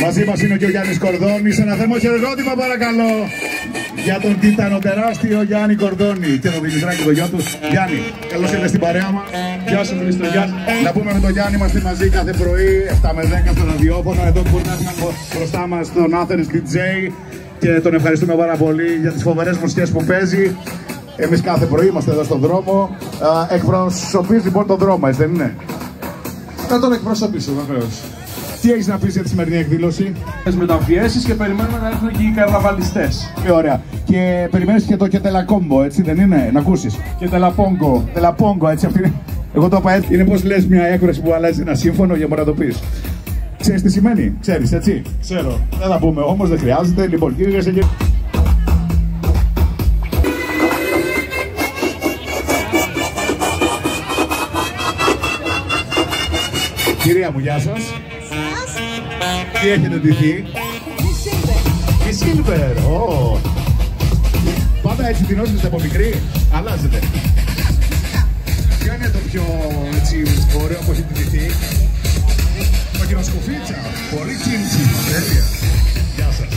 Μαζί μας είναι και ο Γιάννης Κορδόνης. Ένα θερμοχαιρετήμα παρακαλώ για τον τίτανο τεράστιο Γιάννη Κορδόνη και τον Δημητράκη, το γιο του. Γιάννη, καλώς ήρθες στην παρέα μας. Γεια σας, Μr. Γιάννη. Να πούμε με τον Γιάννη, είμαστε μαζί κάθε πρωί 7 με 10 στο ραδιόφωνο. Εδώ που μπορεί να έχουμε μπροστά μας τον Athens DJ και τον ευχαριστούμε πάρα πολύ για τις φοβερές μουσικές που παίζει. Εμείς κάθε πρωί είμαστε εδώ στον δρόμο. Εκπροσωπείς λοιπόν τον δρόμο, έτσι δεν είναι? Θα τον εκπροσωπήσω βεβαίως. Τι έχεις να πεις για τη σημερινή εκδήλωση? Μεταμφιέσεις και περιμένουμε να έρθουν και οι καρναβαλιστές. Ωραία. Και περιμένεις και το και τελακόμπο, έτσι δεν είναι? Να ακούσεις. Και τελαπόγκο. Τελαπόγκο, έτσι αυτή είναι. Εγώ το είπα έτσι. Είναι πως λες μια έκφραση που αλλάζει ένα σύμφωνο για να το πεις. Ξέρεις τι σημαίνει? Ξέρεις, έτσι? Ξέρω. Δεν θα πούμε όμως, δεν χρειάζεται. Λοιπόν, κύριε και... Κυρία μου, γεια σας. Τι έχετε ντυθεί? Η Silver. Πάντα έτσι ντυνόσαστε από μικρή? Αλλάζετε? Ποιο είναι το πιο έτσι, ωραίο που έχετε ντυθεί? Το κυροσκοφίτσα. Πολύ κίνηση. Τέλεια. Γεια σας.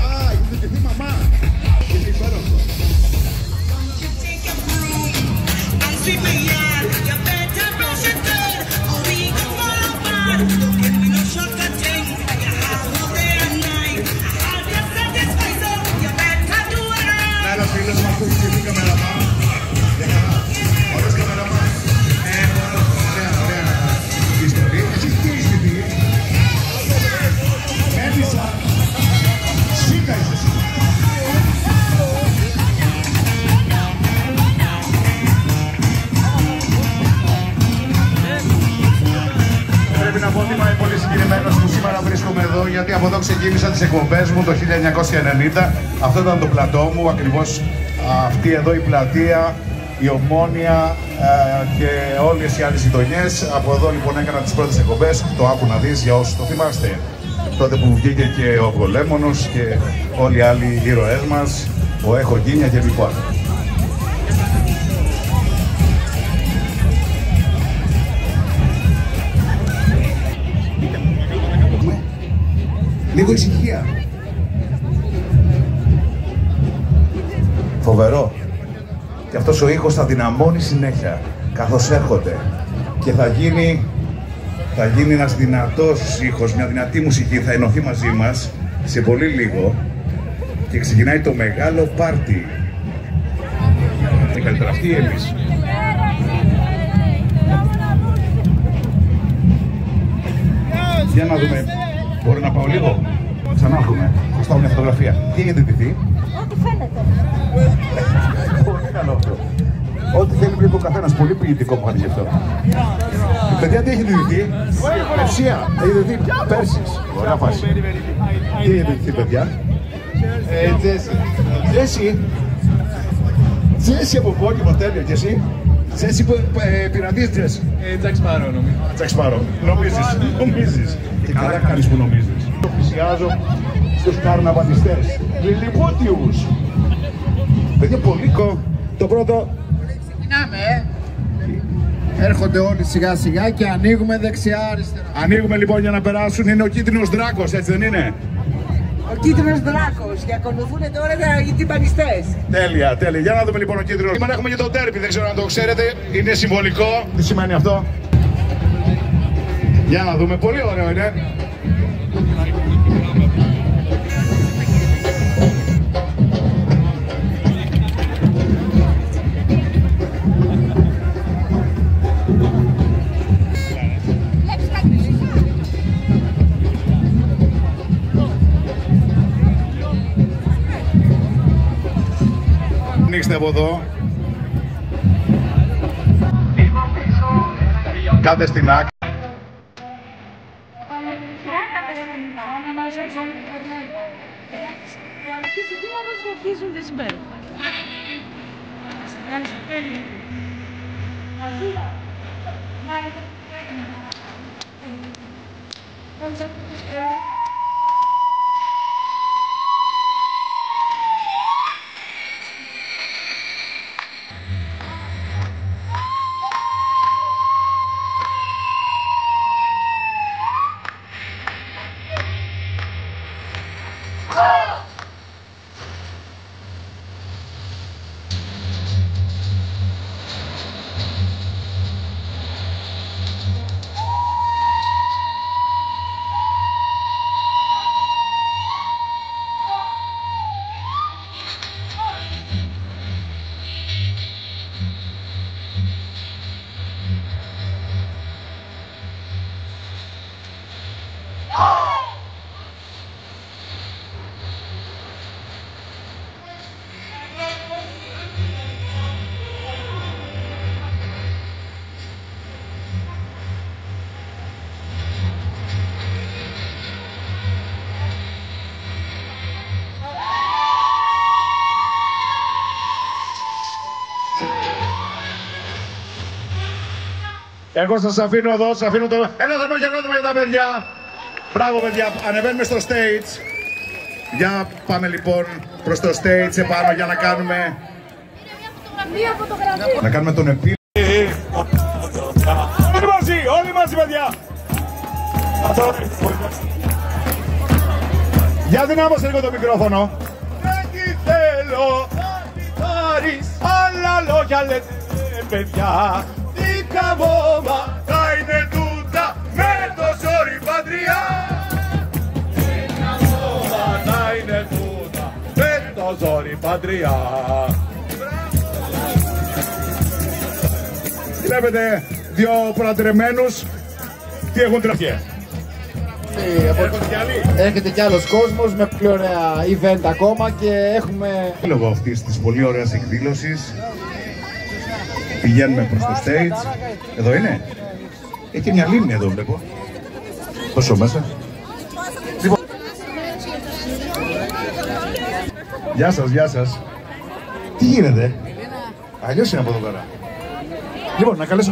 Α, έχετε ντυθεί μαμά. Είναι υπέροχο. See me, yeah. ξεκίνησα τις εκπομπές μου το 1990. Αυτό ήταν το πλατό μου, ακριβώς αυτή εδώ η πλατεία, η Ομόνοια και όλες οι άλλες γειτονιές. Από εδώ λοιπόν έκανα τις πρώτες εκπομπές, το άκου να δεις για όσους το θυμάστε. Τότε που βγήκε και ο Αυγολέμονος και όλοι οι άλλοι ήρωές μας, ο Έχω Γκίνια και λοιπόν. Λίγο ησυχία. Φοβερό. Και αυτός ο ήχος θα δυναμώνει συνέχεια καθώς έρχονται και θα γίνει ένας δυνατός ήχος, μια δυνατή μουσική, θα ενωθεί μαζί μας σε πολύ λίγο και ξεκινάει το μεγάλο πάρτι. Είναι καλύτερα αυτή η Έλλης. Για να δούμε, μπορώ να πάω λίγο, ξανά έρχομαι, χρωστάω μια φωτογραφία. Τι έχετε ντυθεί? Ό,τι φαίνεται. Πολύ καλό αυτό. Ό,τι θέλει βλέπει ο καθένας, πολύ ποιητικό μου φάνηκε αυτό. Παιδιά, τι έχετε ντυθεί? Περσία, έχετε ντυθεί πέρσις. Ωραία φάση. Τι έχετε ντυθεί, παιδιά? Τζέσι. Τζέσι. Τζέσι από πόνιμο, τέλειο. Και εσύ? Τζέσι πειρατής Τζέσι. Τζακ Σπάρο νομίζω. Τζακ Σπάρο. Νομίζεις. Και καλά κάνεις που νομίζεις. Το πλησιάζω στους καρναβαλιστές. Λιλιπούτιους. Παιδιά, πολύ το πρώτο. Ξεκινάμε, Έρχονται όλοι σιγά σιγά και ανοίγουμε δεξιά-αριστερά. Ανοίγουμε λοιπόν για να περάσουν. Είναι ο κίτρινος δράκος, έτσι δεν είναι? Ο κίτρινος δράκος και ακολουθούν τώρα οι τυμπανιστές. Τέλεια, τέλεια. Για να δούμε λοιπόν ο κίτρινος. Σήμερα έχουμε και το ντέρμπι, δεν ξέρω αν το ξέρετε. Είναι συμβολικό. Τι σημαίνει αυτό? Για να δούμε, πολύ ωραίο είναι. Ανοίξτε από εδώ. Κάτε στην άκρη. Εγώ σας αφήνω εδώ, σας αφήνω το... Ένα θερμό χαιρέτημα για τα παιδιά. Μπράβο παιδιά, ανεβαίνουμε στο stage. Για πάμε λοιπόν προς το stage επάνω για να κάνουμε... Να κάνουμε τον επίλογο. Όλοι μαζί παιδιά. Για δυνάμωσε λίγο το μικρόφωνο. Δεν τι θέλω να τη πάρεις, άλλα λόγια λέτε παιδιά. Καμώμα θα είναι τούτα με το ζόρι πατριά. Καμώμα θα είναι τούτα με το ζόρι πατριά. Βλέπετε δύο παρατρεμένους τι έχουν τραφιέ. Έρχεται κι άλλος κόσμος με πιο ωραία event ακόμα και έχουμε... Λόγω αυτής της πολύ ωραίας εκδήλωσης πηγαίνουμε προς το stage. Εδώ είναι. Έχει μια λίμνη εδώ βλέπω. Πόσο μέσα. Λοιπόν, Γεια σας, γεια σας. Τι γίνεται? Αλλιώς είναι από εδώ πέρα. Λοιπόν, να καλέσω